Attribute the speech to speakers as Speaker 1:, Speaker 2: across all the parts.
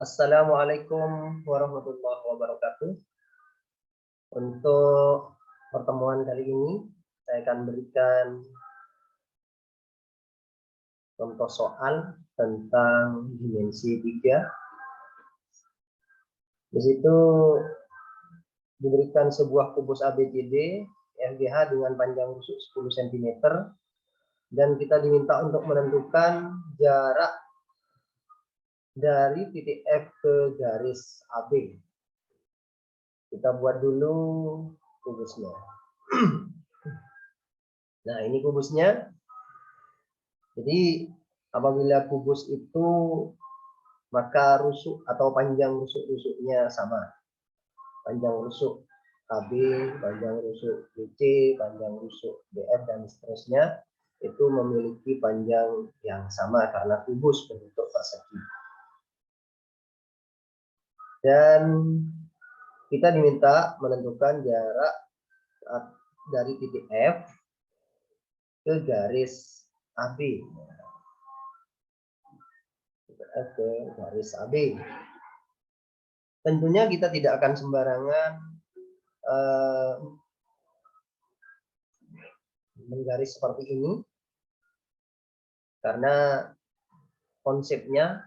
Speaker 1: Assalamualaikum warahmatullahi wabarakatuh. Untuk pertemuan kali ini, saya akan berikan contoh soal tentang dimensi 3. Di situ diberikan sebuah kubus ABCD FGH dengan panjang rusuk 10 cm dan kita diminta untuk menentukan jarak dari titik F ke garis AB. Kita buat dulu kubusnya. Nah, ini kubusnya. Jadi apabila kubus itu maka rusuk atau panjang rusuk-rusuknya sama. Panjang rusuk AB, panjang rusuk BC, panjang rusuk BF dan seterusnya itu memiliki panjang yang sama karena kubus berbentuk persegi. Dan kita diminta menentukan jarak dari titik F ke garis AB. Ke garis AB. Tentunya kita tidak akan sembarangan menggaris seperti ini karena konsepnya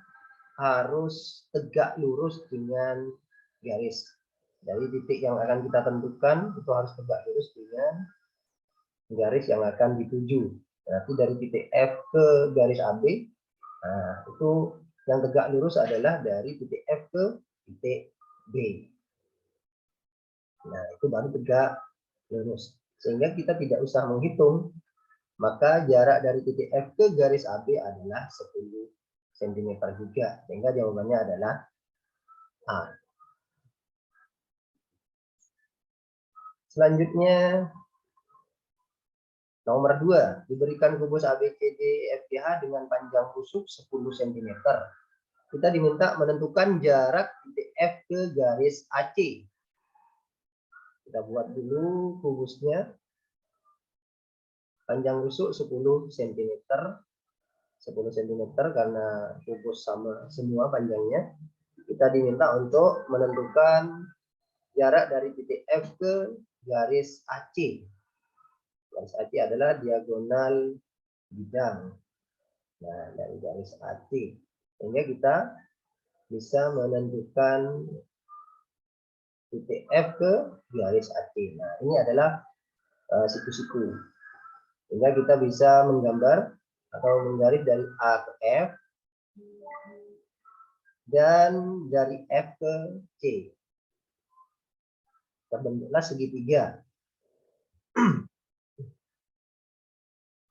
Speaker 1: harus tegak lurus dengan garis. Dari titik yang akan kita tentukan itu harus tegak lurus dengan garis yang akan dituju. Berarti dari titik F ke garis AB, nah itu yang tegak lurus adalah dari titik F ke titik B. Nah, itu baru tegak lurus. Sehingga kita tidak usah menghitung. Maka jarak dari titik F ke garis AB adalah 10 cm juga. Sehingga jawabannya adalah A. Selanjutnya, nomor 2. Diberikan kubus ABCD FGH dengan panjang rusuk 10 cm. Kita diminta menentukan jarak titik F ke garis AC. Kita buat dulu kubusnya. Panjang rusuk 10 cm. 10 cm karena kubus sama semua panjangnya. Kita diminta untuk menentukan jarak dari titik F ke garis AC. Garis AC adalah diagonal bidang. Nah, dari garis AC. Sehingga kita bisa menentukan titik F ke garis AC. Nah, ini adalah siku-siku. Sehingga kita bisa menggambar atau menggaris dari A ke F dan dari F ke C. Terbentuklah segitiga.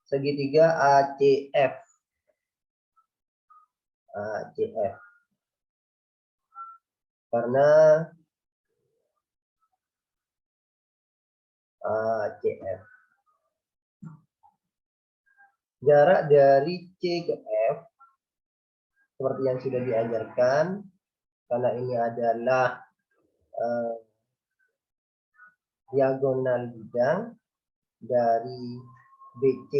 Speaker 1: Segitiga ACF. ACF. Karena ACF. Jarak dari C ke F seperti yang sudah diajarkan, karena ini adalah diagonal bidang dari BC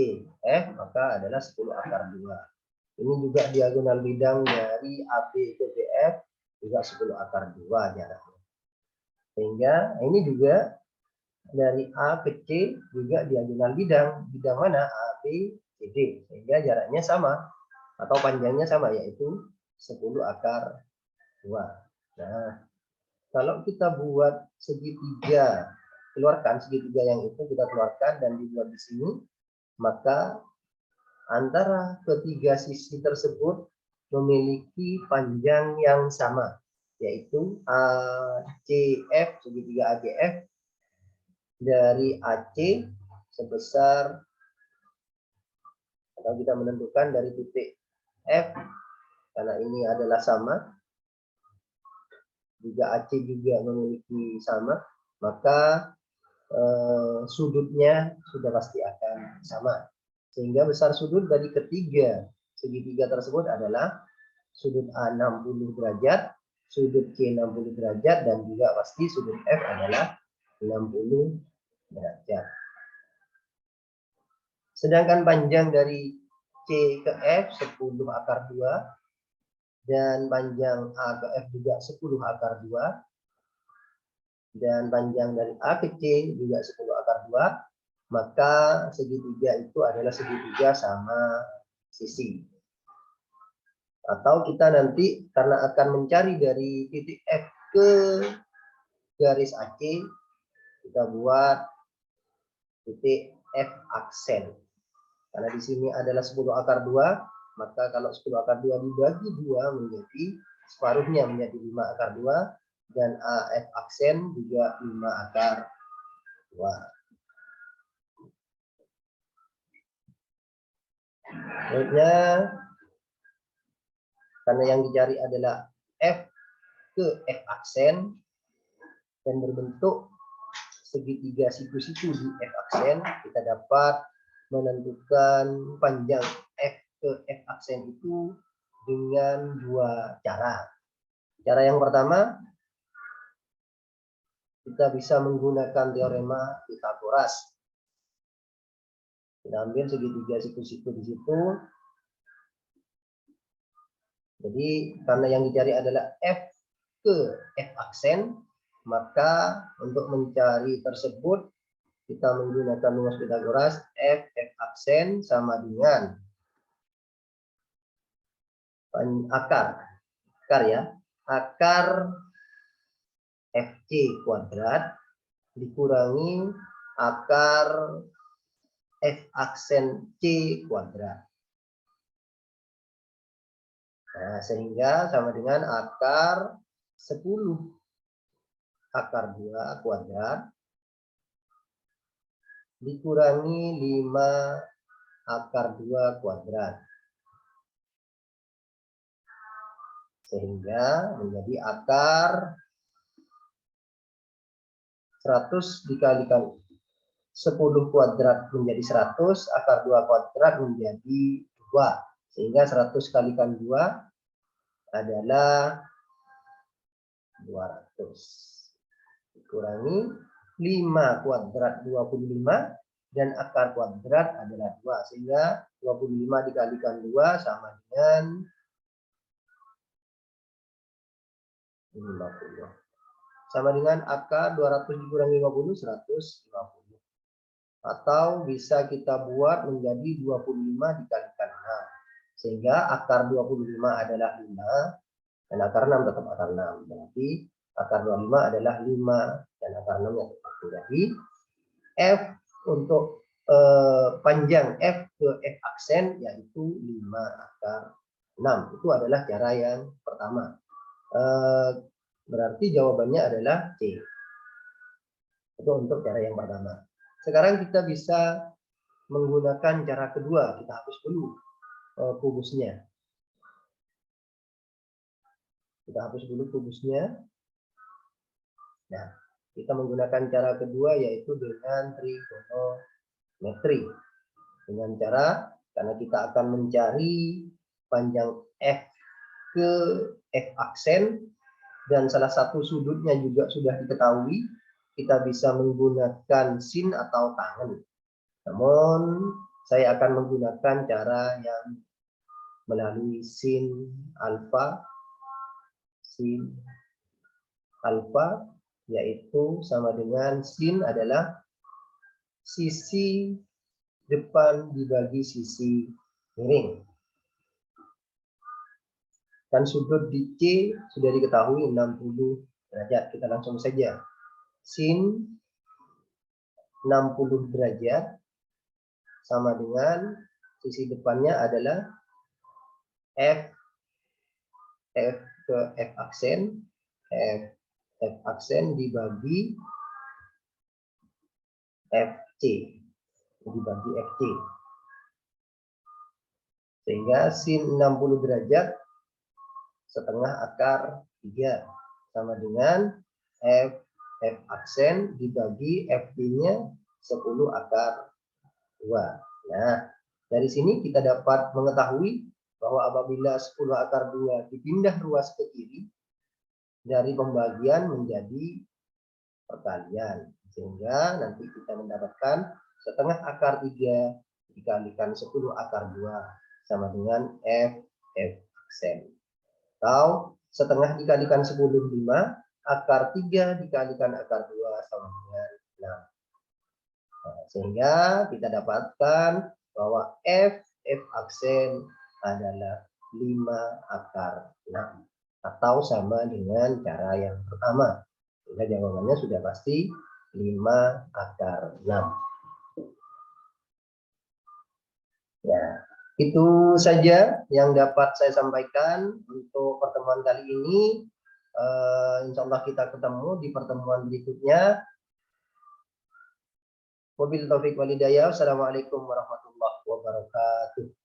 Speaker 1: F, maka adalah 10 akar 2. Ini juga diagonal bidang dari AB ke BF, juga 10 akar 2 jaraknya. Sehingga ini juga dari A ke C juga diagonal bidang. Bidang mana? AB, CD. Sehingga jaraknya sama atau panjangnya sama, yaitu 10 akar 2. Nah, kalau kita buat segitiga, keluarkan segitiga yang itu, kita keluarkan dan dibuat di sini, maka antara ketiga sisi tersebut memiliki panjang yang sama, yaitu ACF, segitiga ACF dari AC sebesar, kalau kita menentukan dari titik F, karena ini adalah sama, juga AC juga memiliki sama, maka sudutnya sudah pasti akan sama. Sehingga besar sudut dari ketiga segitiga tersebut adalah sudut A 60 derajat, sudut C 60 derajat, dan juga pasti sudut F adalah 60 derajat. Sedangkan panjang dari C ke F 10 akar 2, dan panjang A ke F juga 10 akar 2, dan panjang dari A ke C juga 10 akar 2, maka segitiga itu adalah segitiga sama sisi. Atau kita nanti karena akan mencari dari titik F ke garis AC, kita buat titik F aksen. Karena di sini adalah 10 akar 2, maka kalau 10 akar 2 dibagi 2 menjadi separuhnya menjadi 5 akar 2, dan AF aksen juga 5 akar 2. Selanjutnya, karena yang dicari adalah F ke F aksen dan berbentuk segitiga siku-siku di F aksen, kita dapat menentukan panjang F ke F aksen itu dengan dua cara. Cara yang pertama, kita bisa menggunakan teorema Pythagoras. Kita ambil segitiga siku-siku di situ. Jadi karena yang dicari adalah F ke F aksen, maka untuk mencari tersebut kita menggunakan rumus Pythagoras. F aksen sama dengan akar ya, akar FC kuadrat dikurangi akar F aksen C kuadrat. Nah, sehingga sama dengan akar 10 akar 2 kuadrat dikurangi 5 akar 2 kuadrat. Sehingga menjadi akar 100 dikalikan 10 kuadrat menjadi 100, akar 2 kuadrat menjadi 2. Sehingga 100 kalikan 2 adalah 200. Dikurangi 5 kuadrat 25, dan akar kuadrat adalah 2. Sehingga 25 dikalikan 2 sama dengan 50. Sama dengan akar 200 dikurangi 50, 150. Atau bisa kita buat menjadi 25 dikalikan 6. Sehingga akar 25 adalah 5, dan akar 6 tetap akar 6. Berarti akar 25 adalah 5, dan akar 6 yang tetap. Jadi F untuk panjang F ke F aksen yaitu 5 akar 6. Itu adalah cara yang pertama. Berarti jawabannya adalah C. Itu untuk cara yang pertama. Sekarang kita bisa menggunakan cara kedua. Kita hapus dulu kubusnya. Kita hapus dulu kubusnya. Nah, kita menggunakan cara kedua yaitu dengan trigonometri. Dengan cara, karena kita akan mencari panjang F ke F aksen, dan salah satu sudutnya juga sudah diketahui, kita bisa menggunakan sin atau tangen. Namun, saya akan menggunakan cara yang melalui sin alfa, yaitu sama dengan sin adalah sisi depan dibagi sisi miring. Dan sudut di C sudah diketahui 60 derajat. Kita langsung saja. Sin 60 derajat sama dengan sisi depannya adalah F ke F aksen, F aksen dibagi FC, dibagi FC. Sehingga sin 60 derajat setengah akar 3 sama dengan F aksen dibagi FD-nya 10 akar 2. Nah, dari sini kita dapat mengetahui bahwa apabila 10 akar 2 dipindah ruas ke kiri, dari pembagian menjadi perkalian. Sehingga nanti kita mendapatkan setengah akar 3 dikalikan 10 akar 2 sama dengan F aksen. Atau setengah dikalikan 10 5, akar 3 dikalikan akar 2 sama dengan 6. Nah, sehingga kita dapatkan bahwa F aksen adalah 5 akar 6. Atau sama dengan cara yang pertama. Sehingga jawabannya sudah pasti 5 akar 6. Ya, itu saja yang dapat saya sampaikan untuk pertemuan kali ini. Insya Allah kita ketemu di pertemuan berikutnya. Wabillahi taufiq wal hidayah. Wassalamualaikum warahmatullahi wabarakatuh.